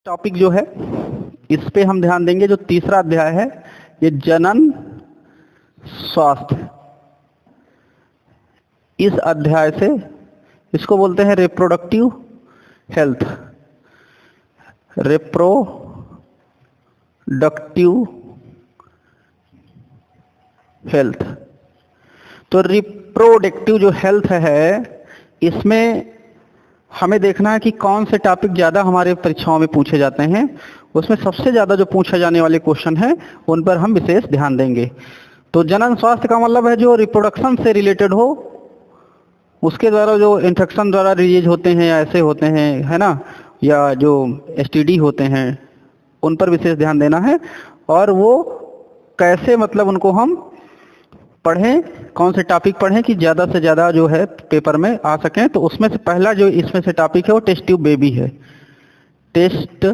Topic जो है इस पे हम ध्यान देंगे। जो तीसरा अध्याय है ये जनन स्वास्थ्य। इस अध्याय से इसको बोलते हैं रिप्रोडक्टिव हेल्थ। Reproductive health. तो रिप्रोडक्टिव जो हेल्थ है इसमें हमें देखना है कि कौन से टॉपिक ज़्यादा हमारे परीक्षाओं में पूछे जाते हैं। उसमें सबसे ज़्यादा जो पूछे जाने वाले क्वेश्चन हैं उन पर हम विशेष ध्यान देंगे। तो जनन स्वास्थ्य का मतलब है जो रिप्रोडक्शन से रिलेटेड हो, उसके द्वारा जो इन्फेक्शन द्वारा रिलीज होते हैं या ऐसे होते हैं, है ना, या जो एसटीडी होते हैं उन पर विशेष ध्यान देना है। और वो कैसे मतलब उनको हम पढ़ें, कौन से टॉपिक पढ़ें कि ज़्यादा से ज़्यादा जो है पेपर में आ सकें। तो उसमें से पहला जो इसमें से टॉपिक है वो टेस्ट ट्यूब बेबी है। टेस्ट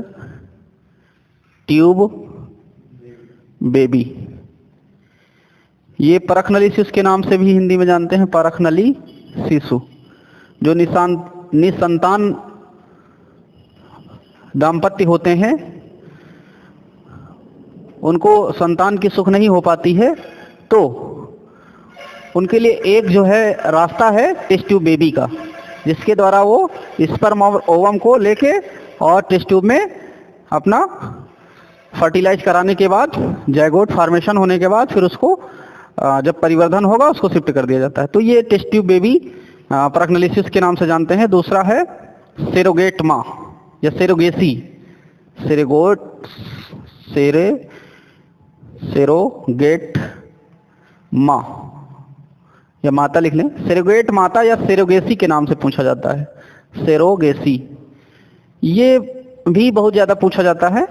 ट्यूब बेबी, ये परखनली शिशु के नाम से भी हिंदी में जानते हैं। परखनली शिशु जो निसंतान दाम्पत्य होते हैं, उनको संतान की सुख नहीं हो पाती है, तो उनके लिए एक जो है रास्ता है टेस्ट ट्यूब बेबी का, जिसके द्वारा वो स्पर्म और ओवम को लेके और टेस्ट ट्यूब में अपना फर्टिलाइज कराने के बाद, जायगोट फॉर्मेशन होने के बाद फिर उसको जब परिवर्धन होगा उसको शिफ्ट कर दिया जाता है। तो ये टेस्ट ट्यूब बेबी परखनलिसिस के नाम से जानते हैं। दूसरा है सेरोगेट माँ या सेरोगेसी। सेरोगेट माँ या माता लिख लें। सेरोगेट माता या सेरोगेसी के नाम से पूछा जाता है। सेरोगेसी ये भी बहुत ज़्यादा पूछा जाता है।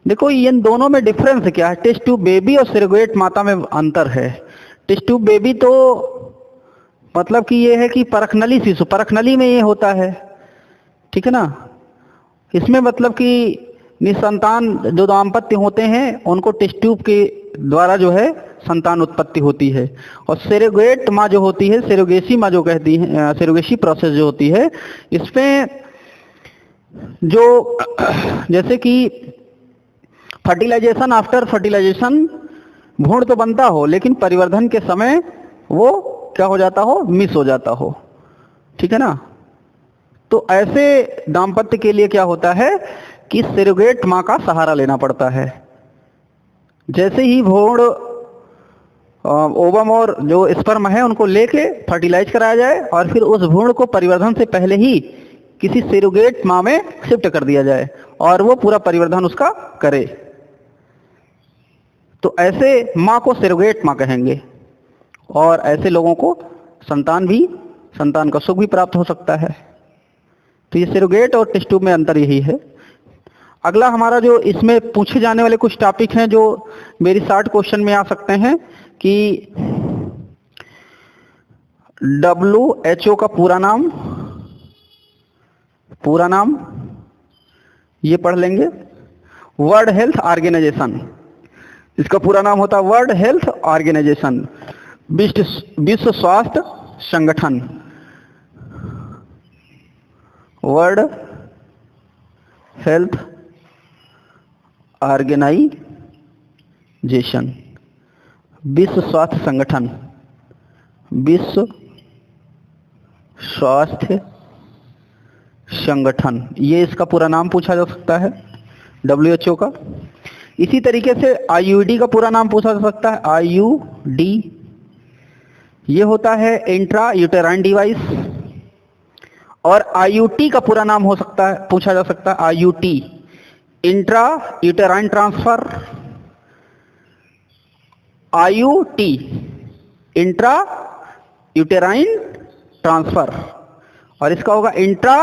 देखो इन दोनों में डिफरेंस क्या है। टेस्ट ट्यूब बेबी और सेरोगेट माता में अंतर है। टेस्ट ट्यूब बेबी तो मतलब कि ये है कि परखनली शिशु, परखनली में ये होता है, ठीक है ना। इसमें मतलब कि निसंतान जो दाम्पत्य होते हैं उनको टेस्ट ट्यूब के द्वारा जो है संतान उत्पत्ति होती है। और सेरोगेट माँ जो होती है, सेरोगेसी माँ जो कहती है, सेरोगेसी प्रोसेस जो होती है, इसमें जो जैसे कि फर्टिलाइजेशन, आफ्टर फर्टिलाइजेशन भ्रूण तो बनता हो लेकिन परिवर्धन के समय वो क्या हो जाता हो, मिस हो जाता हो, ठीक है ना। तो ऐसे दाम्पत्य के लिए क्या होता है कि सेरोगेट माँ का सहारा लेना पड़ता है। जैसे ही भ्रूण ओवम और जो स्पर्म है उनको लेके फर्टिलाइज कराया जाए और फिर उस भ्रूण को परिवर्धन से पहले ही किसी सेरोगेट माँ में शिफ्ट कर दिया जाए और वो पूरा परिवर्धन उसका करे, तो ऐसे माँ को सेरोगेट माँ कहेंगे। और ऐसे लोगों को संतान का सुख भी प्राप्त हो सकता है। तो ये सेरोगेट और टेस्ट ट्यूब में अंतर यही है। अगला हमारा जो इसमें पूछे जाने वाले कुछ टॉपिक हैं जो मेरी 60 क्वेश्चन में आ सकते हैं कि WHO का पूरा नाम ये पढ़ लेंगे। वर्ल्ड हेल्थ ऑर्गेनाइजेशन, इसका पूरा नाम होता है वर्ल्ड हेल्थ ऑर्गेनाइजेशन, विश्व स्वास्थ्य संगठन, वर्ल्ड हेल्थ ऑर्गेनाइजेशन, विश्व स्वास्थ्य संगठन, विश्व स्वास्थ्य संगठन, ये इसका पूरा नाम पूछा जा सकता है WHO का। इसी तरीके से IUD का पूरा नाम पूछा जा सकता है। IUD ये होता है इंट्रा यूटेराइन डिवाइस। और IUT का पूरा नाम हो सकता है, पूछा जा सकता है IUT, intra uterine transfer. IUT intra uterine transfer, और इसका होगा इंट्रा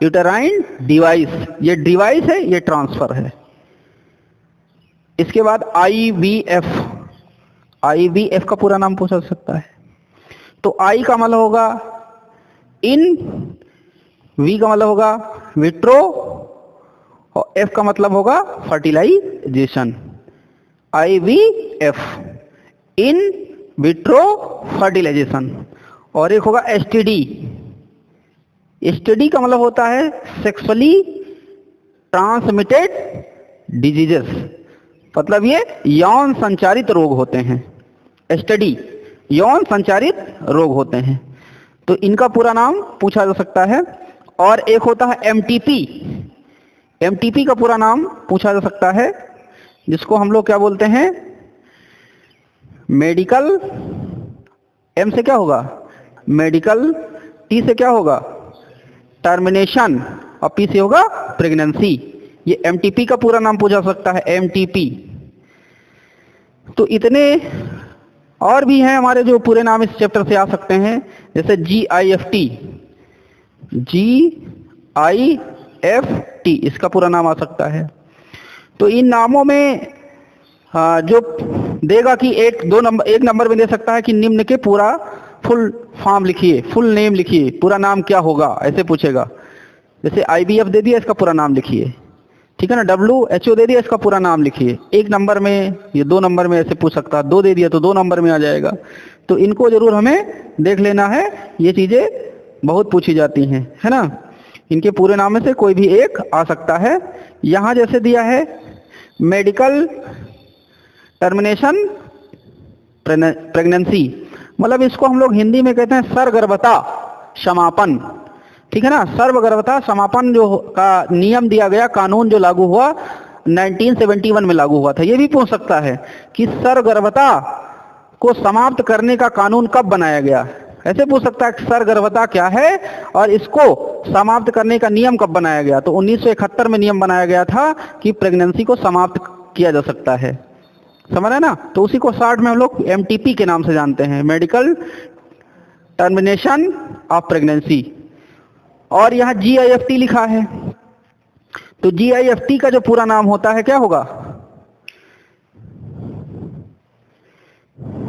यूटेराइन डिवाइस। ये डिवाइस है, ये ट्रांसफर है। इसके बाद IVF का पूरा नाम पूछा जा सकता है। तो I का मतलब होगा इन, V का मतलब होगा विट्रो और F का मतलब होगा fertilization. IVF in vitro fertilization. और एक होगा STD। STD का मतलब होता है सेक्सुअली ट्रांसमिटेड डिजीजेस, मतलब ये यौन संचारित रोग होते हैं। एसटीडी यौन संचारित रोग होते हैं, तो इनका पूरा नाम पूछा जा सकता है। और एक होता है एमटीपी, एमटीपी का पूरा नाम पूछा जा सकता है, जिसको हम लोग क्या बोलते हैं, मेडिकल, एम से क्या होगा मेडिकल, टी से क्या होगा टर्मिनेशन, और पी से होगा प्रेगनेंसी। ये एमटीपी का पूरा नाम पूछा जा सकता है, एमटीपी। तो इतने और भी हैं हमारे जो पूरे नाम इस चैप्टर से आ सकते हैं, जैसे GIFT, GIFT इसका पूरा नाम आ सकता है। तो इन नामों में जो देगा कि एक नंबर में दे सकता है कि निम्न के पूरा फुल फॉर्म लिखिए, फुल नेम लिखिए, पूरा नाम क्या होगा, ऐसे पूछेगा। जैसे IVF दे दिया, इसका पूरा नाम लिखिए, ठीक है ना। WHO दे दिया, इसका पूरा नाम लिखिए। एक नंबर में, ये 2 नंबर में ऐसे पूछ सकता है, 2 दे दिया तो 2 नंबर में आ जाएगा। तो इनको जरूर हमें देख लेना है, ये चीजें बहुत पूछी जाती हैं, है ना। इनके पूरे नाम में से कोई भी एक आ सकता है। यहाँ जैसे दिया है मेडिकल टर्मिनेशन प्रेगनेंसी, मतलब इसको हम लोग हिंदी में कहते हैं सरगर्भता समापन, ठीक है ना। सर्वगर्भता समापन जो का नियम दिया गया, कानून जो लागू हुआ 1971 में लागू हुआ था। ये भी पूछ सकता है कि सर्वगर्भता को समाप्त करने का कानून कब बनाया गया, ऐसे पूछ सकता है कि सर्वगर्भता क्या है और इसको समाप्त करने का नियम कब बनाया गया। तो 1971 में नियम बनाया गया था कि प्रेगनेंसी को समाप्त किया जा सकता है, समझ रहे ना। तो उसी को शॉर्ट में हम लोग MTP के नाम से जानते हैं, मेडिकल टर्मिनेशन ऑफ प्रेगनेंसी। और यहाँ GIFT लिखा है, तो GIFT का जो पूरा नाम होता है क्या होगा,